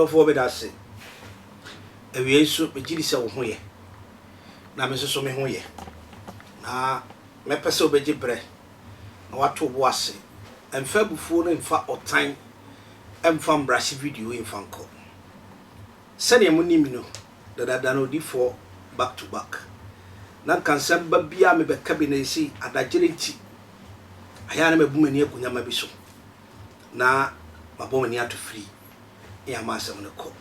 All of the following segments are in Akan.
Orofo be that say. Ewie so me gidi se wo ho ye. Na me so me ho ye. Na me pese obeji bre. Na wato bo ase. Emfa bufuo no emfa otan. Emfa mbrashi video emfa nko. Sene mu nim no. Da no di for back to back. Na kansam ba bia me be ka bi na esi adagere nti. Aya na mabumani akunyama bi so. Na mabomani ato free. Ya ma asem no ko.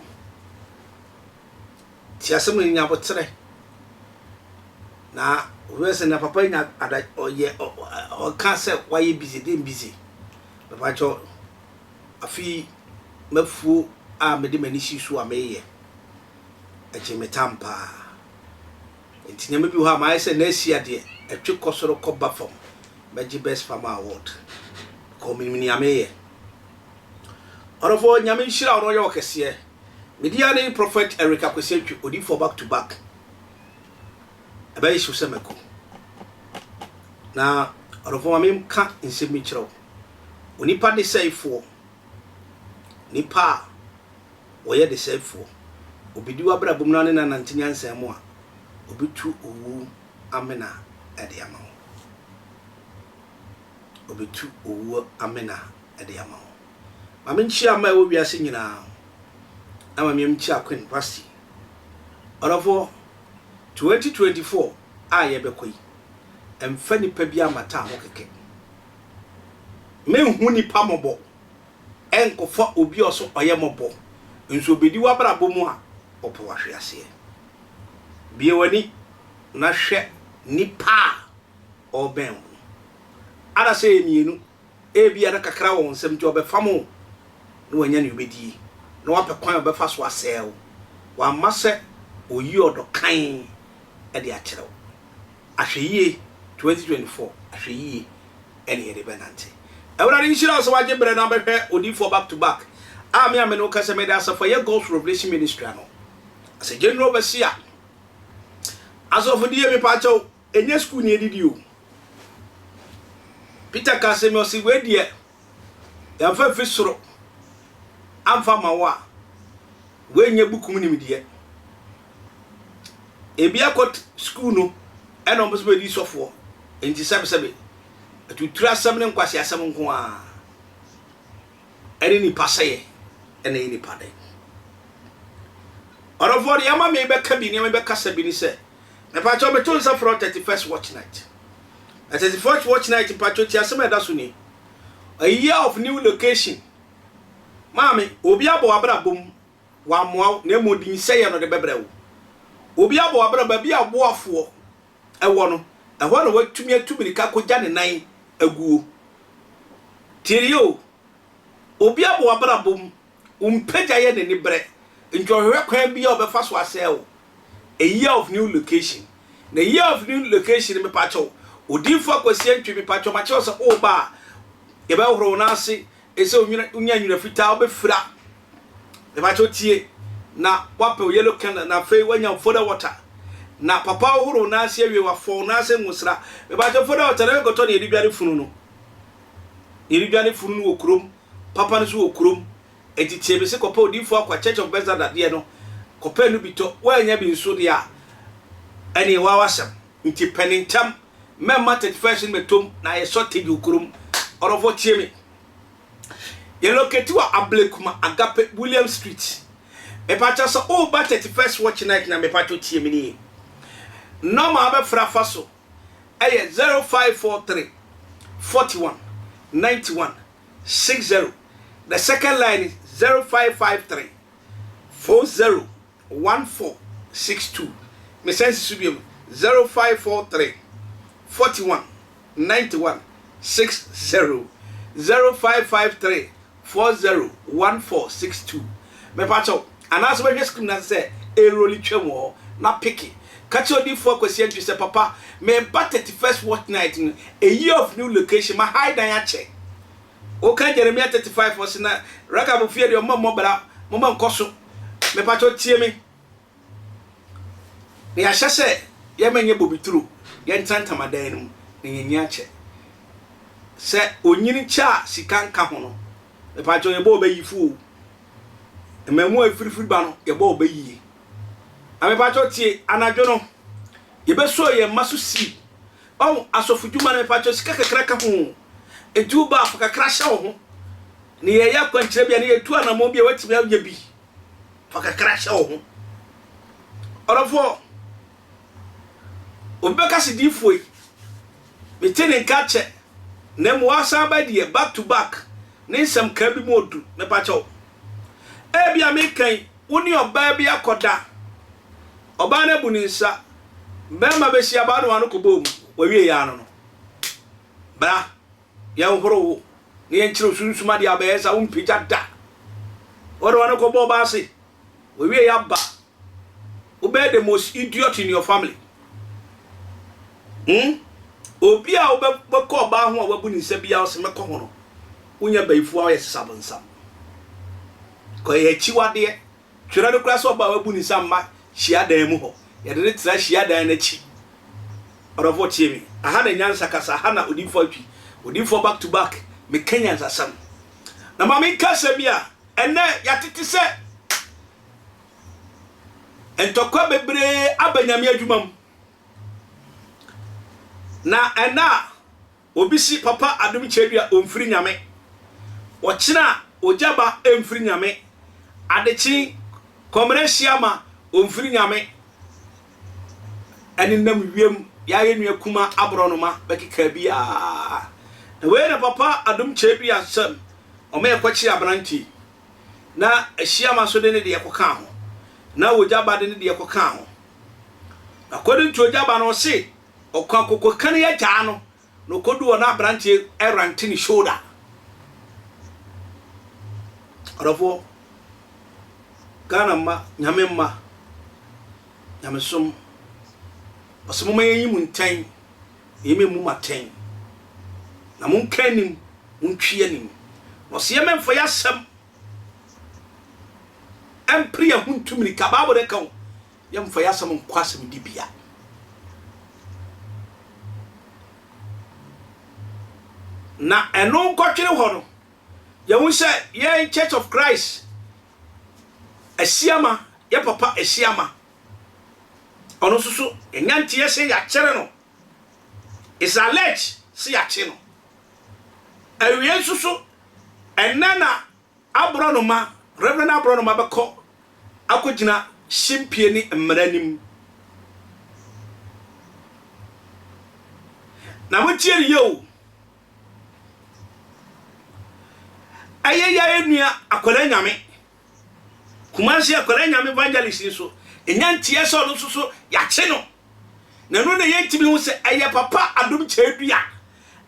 Ti asem no nya botre. Na wese na papa nya ada oye o ka se waye busy dem busy. Papa cho afi mafu a me de mani sisu a meye. Eche metampa. Enti nya me bi ho ma ese na asia de etwe kosoro koba fam. Meji best farmer award. Ko minimini ameye. Orofo nyame nhira ono ye okese. Media ne prophet Eric Akwesatwi odi for back to back. Aba yisu semeko. Na orofo mamem ka nsemi kiro. Onipa de saifo. Nipa oye de saifo. Obidi wa bra bomna ne na nantini ansemo a. Obitu owu amena ede ama. Obitu owu amena ede ama. Mamenchi ama wo wiase nyina. Ama miemchi akwen pasti. Orofo 2024 a ye bekoi. Emfa nipa bia mata ho keke. Me hu nipa mobo. Enkofa obi oso oye mobo. Nso obedi wa brabo mu a opo wahwe ase. Bie wani na hwe nipa oben. Ada se emienu e bia na kakra wo nsem ti obefamo no wanya ne obedi. No wapekwan obefa so asel. Wa mase oyi odo kan e de akyerew. Ahweye 2024 ahweye ene de benante. Ewra ni shira so waje bre na behwe odi for back to back. A me no kase me da asafo ye God's Revelation Ministry ano. Ase general besia. Asofo die me pa chaw enye school ni edidi o. Peter kase me osi we die. Ya fa fisoro. Amfa mawa. We nye bukum ni midie. Ebi akot school no ena omo so di sofo. Enti sebe atutura asem ne nkwase asem nko a. Ene ni paseye. Ene ni pade. Orofo de yama me be ka bi ni me be kasa bi ni se. Me pa cho me to nsa for 31st watch night. At 31st watch night pa cho ti asem eda so ni. A year of new location. Mami, obi abo abra bom wa moa na modin seye no de bebre wo. Obi abo abra ba bi aboafo e wo no. E ho no watumi atumi ka ko ja ne nan aguo. Tirio. Obi abo abra bom umpeja ye ne bre. Njohwe kwan bi obefa so asel. A year of new location. The year of new location me pacho. Odinfo akwasi antwi me pacho ma che so o ba. E ba horo na ase ese unya nyura fita obefra. E pacho tie na wape yellow can na fe wanya foda water. Na papa horo na ase awie wa fo na ase ngusra. Me pacho foda water na goto na ediduane funu no. Ediduane funu no okrom. Papa no so okrom. Etitie be se kopa odinfo akwa Church of Bethesda de no. Kopa no bito wanya bi nso de a. Ene wa wasam. Nti penintam memma 31st metom na ye sorted okrom. Orofo tie me. Ye locate wa Ablekuma Agape William Street. Me pacha so o ba 31st watch night na me pacho tie me ni. Normal be fra faso. Eye 0543 41 91 60. The second line is 0553 40 1462. Me sense should be 0543 41 91 60. 0553 40 1462. Me pacho anaso be screen na say e roli twemo na picky. Catch your D4 question to say papa me ba 31st watch night a year of new location my high dan che. O kan Jeremiah 35 for sina raka bu fie de mo bra mo nkoso me pacho tie me. Ne ya hyese ye menye bobituru ye ntantama dan no ne nyanya che. Se onyini cha sikanka ho no me pacho ye bo ba yifu memu afirifiri ba no ye bo obayi amepa cho tie anadwo no ye beso ye maso si o asofudwuma na mepa cho sika kakra ka ho etu ba fa kakra hye wo ho ne ye ya kwankyere bia ne ye tu anamo bia watimi ya bi fa kakra hye wo ho orofo obeka sidifoi metene kache na muasa ba die back to back ne nsam ka bi modu mepa cho ebia mekan woni oba bia koda oba na bu ni nsa bema be sia ba no anu ko bom wawie ya no bra ya horo ne enchiro sunsuma dia ba esa wo mpija da oro anu ko bo ba se wawie ya ba obe the most idiot in your family obi a obe ko ba ho a wabu ni nsa bia o se mekọ ho no unya baifu a yesesa bonsam ko ye chiwade twira de kura so ba wabu ni nsa ma hia dan mu ho ye de tra hia dan na chi orofo tie mi aha na nyansa kasa aha na odifo back to back me Kenyan sasam na ma me kasa bia ene yatete se entokwa bebre abanyame adwumam na ena obisi papa Adom chedua omfiri nyame ochina Ogyaba emfiri nyame adechi komresiama omfiri nyame aninam wiem ya yenua kuma abronoma bekika bia na we na papa Adom chedua sam ome ekwachi abranti na ehia so de ne de yekoka ho na Ogyaba de ne de yekoka ho according to Ogyaba no se okwa kokko kan ya ja no kodu na abranti erante ni shoulder orofo Ghana ma nyame ma nyame som osomoma yin mu ntan yeme mu maten na mun kanim mun twianim no se yeme mfa yasam empria huntumi ka babo de kan yem fa yasam nkwasem dibia na eno nkotwere ho no ye hu se ye Church of Christ asiama ye papa asiama ono susu enyantie se ya kere no is alleged se ya kye no awie susu enana abronoma Reverend abronoma beko akogina shimpie ni mmaranim na motie yo ayaya enua akola nyame kumansi akola nyame evangelist so enyantie so no so ya kye no na no na yentimi hu se eye papa Adom chedua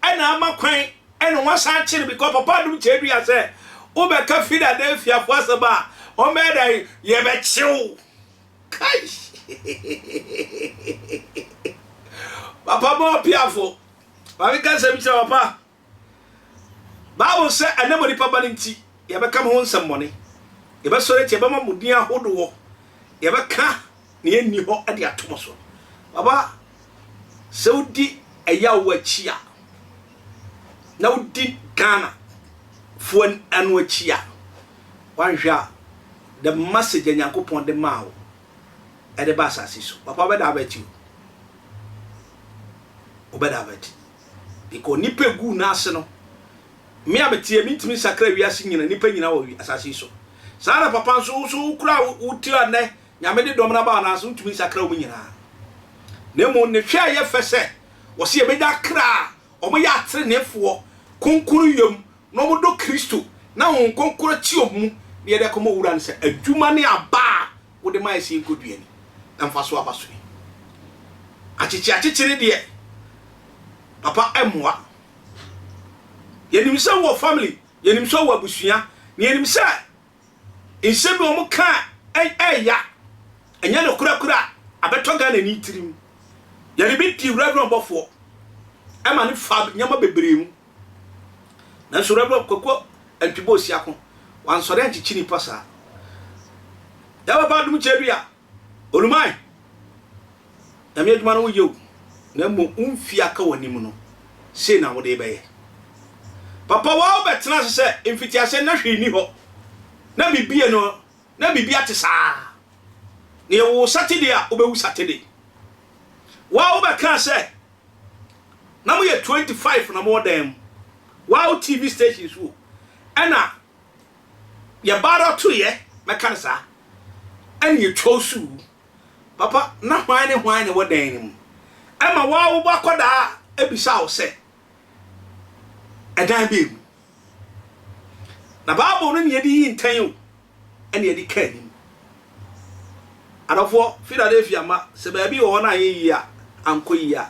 ena amakwan ena wasa kye because papa Adom chedua se obeka Philadelphia for asaba o meda ye be chiw kai papa mo piafo ba we kan se bi papa Bible say anamori papa nti ye be kam ho nsemmone ye be sore tie be ma mudin ahodo ye be ka ne enni ho ade atomo so baba saudi eya wachia na udi Ghana fuan anu achia wanhwa the message Nyankopon de mawo e de ba asase so papa be da abati o be da abati because nipa gu na ase no me abetie mintimi sakra wiase nyina nipa nyina wo asase so sara papa so kura uti ane nyame de dom na ba na so ntimi sakra wo nyina na mo ne hwa ye fese wo se be da kra o mo ya atre nefo konkuru yom no mo do Kristo na won konkuru ti omu ne de komo wura ne se adwuma ne aba wo de mai si nkoduani amfa so abaso achichire de papa emwa yenim se wo family yenim se wo abusua ne yenim se insemi o mo ka ya enya no kura abeto Ghana ni tirim yeri bi ti reverend bofo e ma ne fa nyama bebremu na so reverend kokko antwibo siako wan sore anchichini pasa ya baba Adom chedua olumai na me adwuma no wo na mo umfi aka wanim no se na wo de beye papa wa obetena se mfitiase na hwini ho na bibie no na bibia te saa ne wo Saturday a obewu Saturday wa wo be kan say na mo ye 25 na mo dem wa TV stations wo ana ye baro to ye me kan sa ana ye twosu papa na hwan ne wo dan nim ama wa wo bakoda ebisa wo se edan bi na Bible no ne ye di ntan o ana ye di kan adofo Philadelphia ma se ba bi wo na ye yi a anko yi a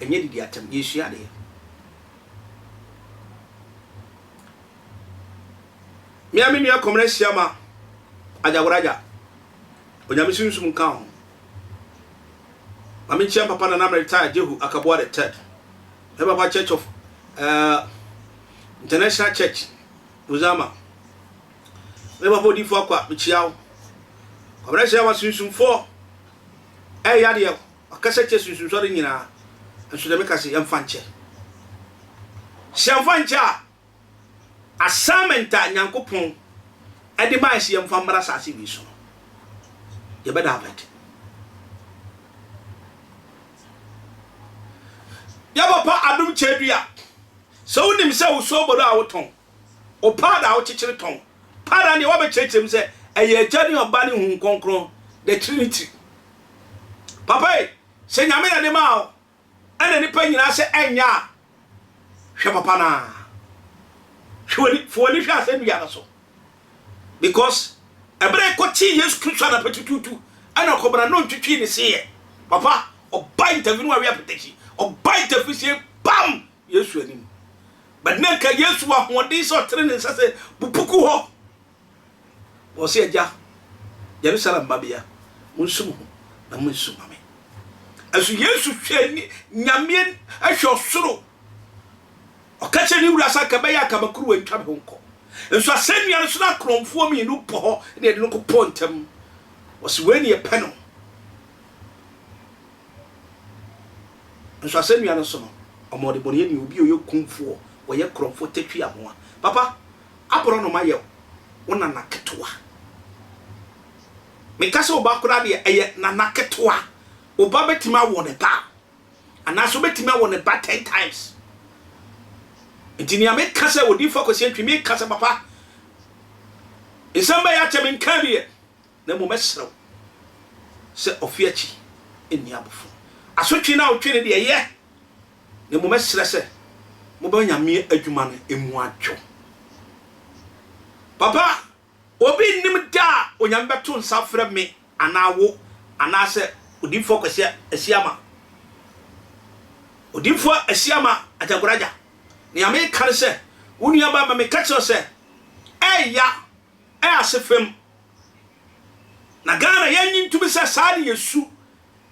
enye didi atem Yesu ade miami nua komre siama Ajagurajah onyame sunsum kan ho mami chiam papa na na retire Jehu Akabwa the third e baba Church of International Church Uzama e baba odifo akwa michiawo komre siama sunsum 4 yade akasa che sunsum so de nyina nso de mekase yamfanche siamfanche assignment a nyankopon e de ba sie yamfa mra sase bi so ye beda vet ya papa Adom chedua so unim se wo so bodo a woton o pada a wo chichire ton pada ne wo be chechem se eye jani oba ne hu konkron the Trinity papa se nyame na de ma o ana ni pa nyina se enya hwe papa na hwe fo ni hwe ase nua so because ebre ko ti Yesu Kristo na petututu ana ko bra no ntwitwi ni se papa o ba interview no awia peteki o ba interview se bam Yesu anim but na ka Yesu wa hodi so training sase bupuku ho o se eja Jerusalem babia munsum na munsum ame asu Yesu hwe ni nyame ahwe osoro o ka che ni wura saka be ya ka makuru antwa be honko enso asennua no so na kromfo mi no po ho na de no ko pontam o se we ni e pe no enso asennua no so no o mo de boni ni obi oyo kumfo o ye kromfo tetwi amoa papa abro no maye wona naketoa me kase oba kura de eye na naketoa oba betima wo ne ba anaso betima wo ne ba 10 times intini ame kase odi focus entwi me kase papa isamba ya cheme nkabie na mo mesrew se ofiachi eni abofo asotwi na otwe ne de ye na mo mesre se mo ba nyame adwuma no emu adwo papa obi nim da onyame beto nsafre me anawo anase odifo kwese asiama odifo asiama Ajagurajah ni ame kan se unia ba ma me kacho se eya asefem na Ghana yanyi ntumi se saade Yesu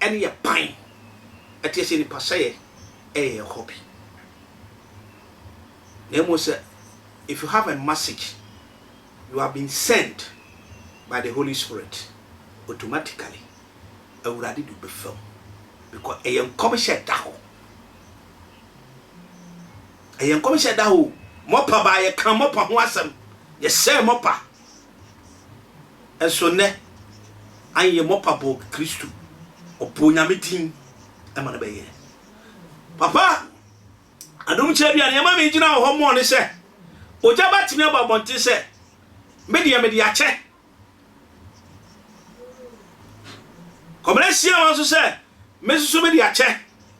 ene ye pan atiese ni pasaye hobby nemo se if you have a message you have been sent by the Holy Spirit automatically already do before because ayen commission daho ayen commission daho mopa ba ye kan mopa ho asem ye say mopa eso ne anye mopa bo Kristo opo nyame tin e ma na be ye papa Adom chedua ne ma me gina ho mo ne se Ogyaba timi ababonte se medi ache komresia wanso se mesusu medi ache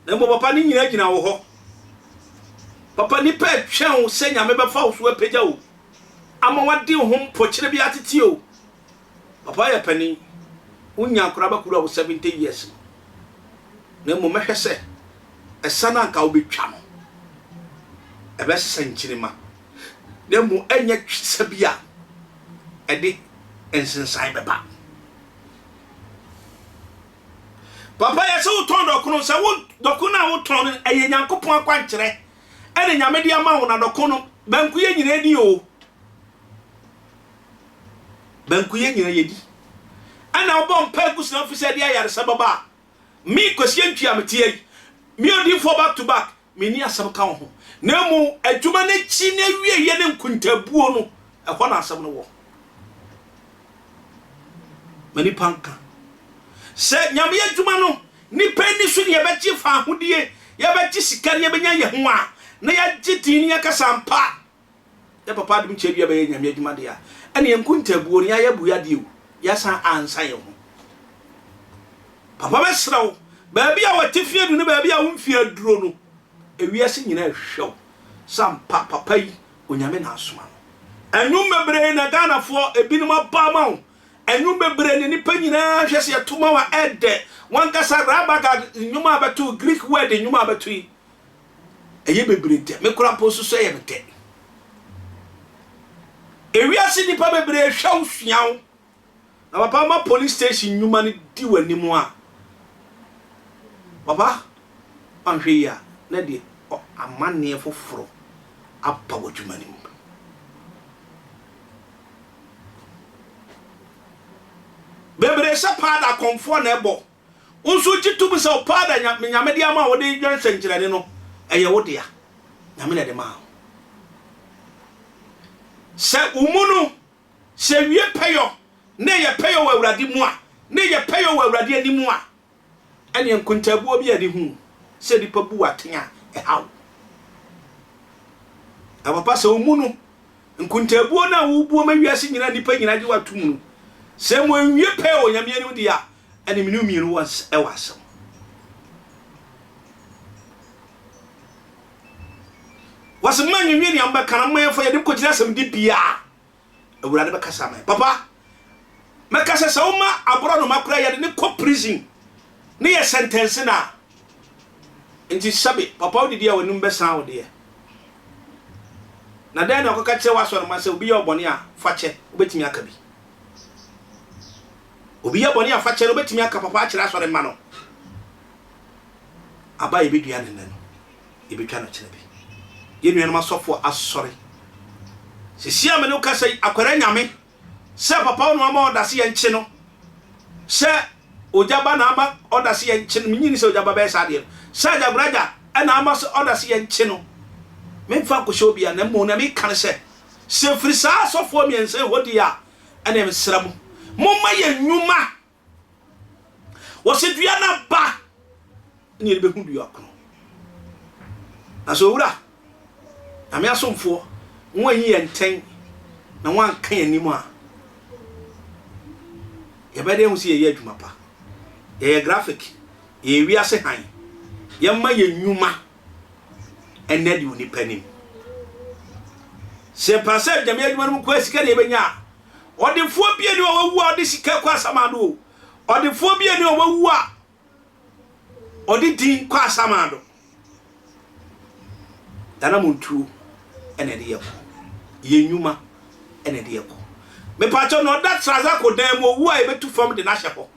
na mo papa ni nyina gina wo ho papa ni pa twen se nyame be fa wo so apagya wo ama wade ho mpokire bi atete o papa ya pani unya kura ba kura wo 70 years na mo mehwe se esana nka wo betwa no ebe senchirima na mo anya twisa bia edi ensensan beba papa ya se uton dokuno se wo dokuna wo ton eye nyankopon akwankyere ene nyame dia ma wo na dokuno banku ye nyina di o banku ye nyina yedi ana obo mpa kusna ofisa dia yare sababa mi kwesi antwa metie mi odi for back to back mi ni asam ka ho na mu adwuma na chi na wie ye ne nkuntabuo no ehɔ na asam no wo mani panka se nyame adwuma no nipa ni so ne yebeti fa hodie yebeti sikari yebenya ye ho a na ya gitini ya kasampa ya papa adum chedua be nyame adwuma de a ene enkuntabuo ne ya bu ya de o ya san ansa ye ho papa besrawo ba bia watifie du ne ba bia womfie duro no ewiase nyina hwew sampa papa yi onyame na asoma no enum bebre na Ghana fo ebinom abama wo enum bebre ne nipa nyina hwese yetoma wa ede wankasa rabaga nyuma abatu Greek word nyuma abatu yi eye bebre de me kura posu so ye mede ewiase nipa bebre hwew hwiaw na papa ma police station nyuma ne di wanimu a papa anhwe ya na de amane foforo apa wodwumani mu bebre sa pada konfo na ebo unso gitum se pada nyame de ama wode dwan senkyerane no eye wode ya nyame na de ma se umunu se wie peyo ne ye peyo wa awurade mu a ne ye peyo wa awurade ani mu a ene nkuntabuo bi ade hu se dipa bu watenya haw abapa se umunu nkuntabuo na wubuo mawiase nyina dipa nyina de watum se mo wie peyo nyame ani mu dia ene minu miru was e wasam wasman nwi ni amba kan man fa ye de ko jira sam di bia awurade be kasa man papa makasa se o ma abro no makura ye de ne ko prison ne ye sentence na nti sabe papa odi dia wonum be san ode na dan na ko ka che waso no ma se obi ye obone a fa che obetimi aka bi obi ye obone a fa che obetimi aka papa akira so re ma no aba ye bedua ne no e betwa no kire bi ye nua no masofo asori se sia me no ka sai akwara nyame se papa no ama odase ye nche no se Ogyaba na ama odase ye nche no nyini se Ogyaba be sa de se Ajagurajah ana ama se odase ye nche no memfa ko shobia na mo na me kan se frisa asofo miense hodi a ana me sram momma ye nwuma wo se dua na ba ni be hu dua kono aso wura ame asomfo won yi enten na wan kan animu a ye bede hu se ye adwuma pa ye graphic ye wiase han ye ma ye nwuma enedi oni panim se pase jame adwuma mu ko sika ne benya odefo bia ni owu a ode sika kwa asamado odefo bia ni owu a ode din kwa asamado dana muntu enedi yeko ye nwuma enedi yeko me pacho no da traza ko dan mo owu a ye betu fam de na hyepo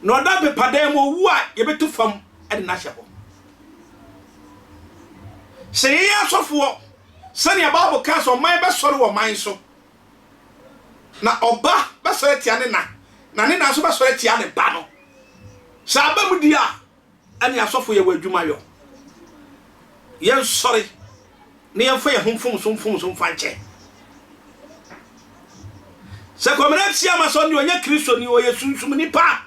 no da be padan mo owu a ye betu fam e de na hyepo se ye asofo sani ababo kan so man be sori wo man so na oba be sori tia ne na ne na so be sori tia ne ba no sa ba mu dia ani asofo ye wadwuma yo ye sori ne ye fa ye homfom so fanche se komere tia ma so ni onye Kristo ni o ye sunsum ni pa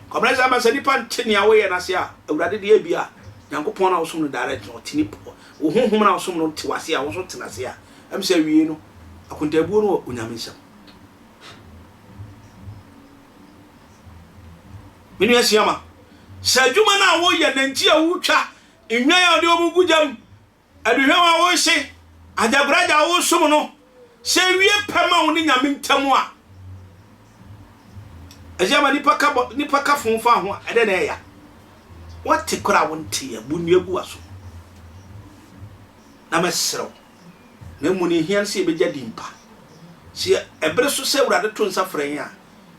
komere za ma se ni pa ntini awo ye na se a awurade de bia Yankopon na osum no direct no tini wo honhom na osum no tiwase a wo so tenase a am se wie no akontabuo no onyame nsam minu yesiama sajuma na wo ye nanti a wutwa enwan a de omugujam aduhwa a wo hye Ajagurajah wo sum no se wie pema wo ni nyame ntamu a ajama ni paka fonfa ho ede na ya what kura wonti ya bunye gu aso na mesrew na muni hian se beja dimpa se ebre so se wurade to nsa fran ya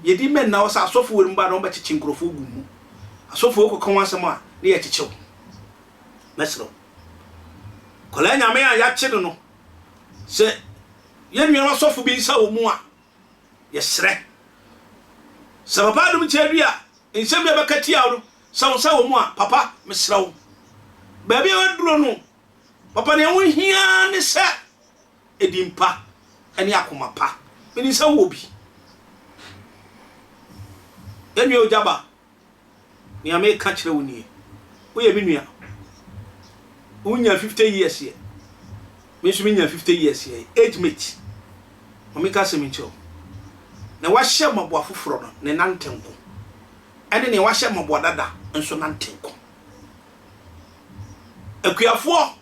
yedi men na wasa asofo worimba na oba chichi nkrofo gumu asofo okokon asem a na ya chichew mesrew kola nyame a ya chede no se yenwe asofo bi nsa wo mu a yesre se papa adum chedua nsem ya bakati awro sa wo mu a papa mesrawo ba bia waduro no papa ne ho hia ne se edimpa ene akoma pa meni sa wo bi enu Ogyaba ni ame ka kire wo nie wo ye menua unya 50 years here me so menya 50 years here age mate mami ka se mencho na wa hye mabo afoforo no ne nantenko ene ne wa hye mabo dada nso nantenko akuafo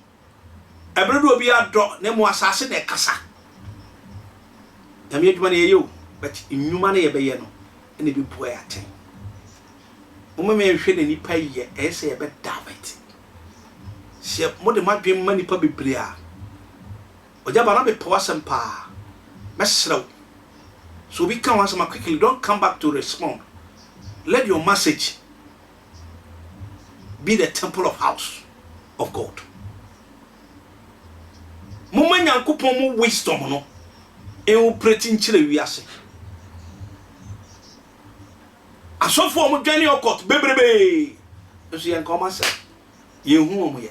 ebredo obi ado ne mo asase na kasa na me adwuma na yeyo but innwuma na ye beye no ene bi boa ya ten mo me hwe na nipa ye ese ye be David se mo de madwen ma nipa bebre a Ogyaba na be powasem pa mesrew so we can once quickly don't come back to respond. Let your message be the temple of house of God. Mama nyankopon mu wisdom no e operating chire wiase asofo mo dwane okot bebrebe so yen koma se ye hu omo ye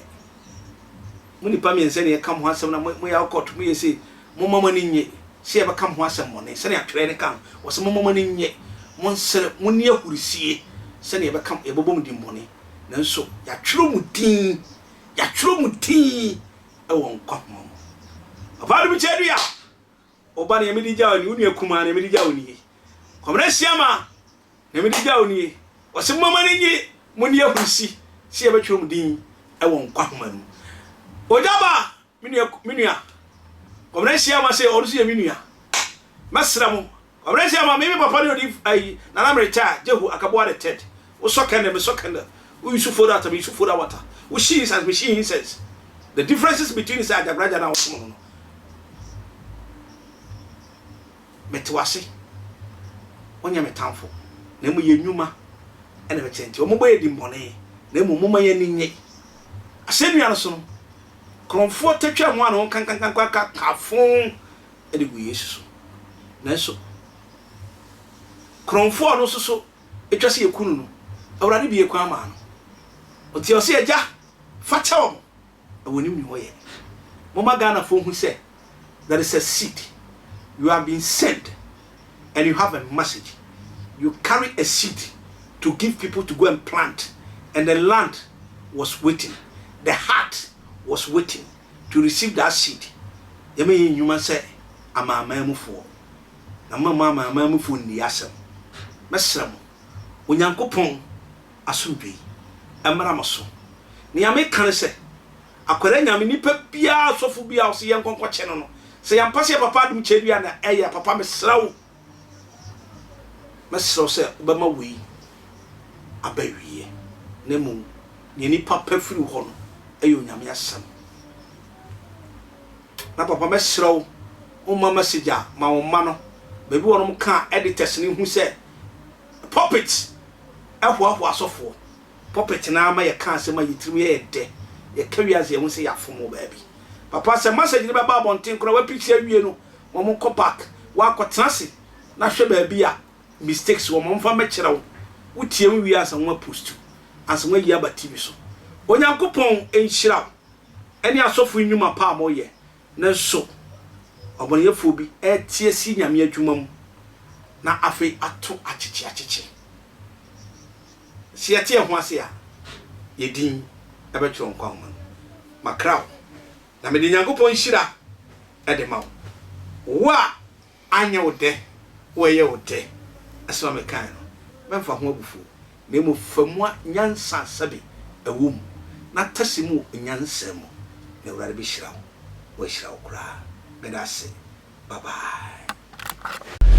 muni pa mi ense ne kam ho asem na mo ya okot mo ye se mo mama ni nye se e be kam ho asem mo ne se ne atwere ne kam wo se mo mama ni nye mo nsere mo ne ahurisie se ne e be kam e bobom di mo ne nanso ya twero mu din e won kwa mo papa du chedu ya oba ne medi jaw ni unu akuma ne medi jaw ni komre siama ne medi jaw ni wo se mama ni nye mo ne ahurisi se e be twero mu din e won kwa mo nu Ogyaba minua komre siama se orusu ye minua masra mo komre siama me papa ne odi ai na na mrecha jehu akabo the third wo sokende me sokende wo yusu for that me yusu for that water wo she says me she says the differences between say Ajagurajah na wo no metwase onya metamfo na mu ye nwuma ene be chenti o mo boye di mbone na mu moma ye ninye asenua no so no kromfo tetwa mo ano kankan kafon ede gu Yesu na so kromfo no so etwase ekunu no awurade bi ekwa ma no oti o se eja fa chawo awoni mi hoye mama Ghana fo hu se there is a seed you have been sent and you have a message you carry a seed to give people to go and plant and the land was waiting the heart was waiting to receive that seed yeme nyuma se amamamufo na amamamufo ndi asem mesrem onyankopon asomdwe emra maso ne ya me kan se akwara nyame nipa bia asofo bia o se yenkonko che no se yampase papa dum chedua na eya papa mesrawo se obama wi abawie ne mu ne nipa pafiri ho no eyo nyame asem na papa mesrawo o mama sija ma o ma no bebi wonom ka editors ne hu se puppet ehwo asofo puppet na ama ye ka asem ayitrim ye de ye kawiase ye hu se yafomo baabi papa se message ne baba bonten kro wa picture awie no wo mo ko back wa akotenase na hwe baabi a mistakes wo mo mfa mekirawo wutiem wi asem wa post asem wa Ogyaba TV so onyankopon enhyira ene asofo nnwuma pa amoye na so oboneyefo bi etie si nyame adwuma mu na afi ato achichi si etie ho ase a yedin ebetro nkwa ho makraw na me de nyankopon hyira edema wa anya wode wo ye wode asema me kan no memfa ho abufu na mo famua nyansa sabe awum na tasimu nyansam na wurade bi hyira wo hyira wo kura me da se bye bye.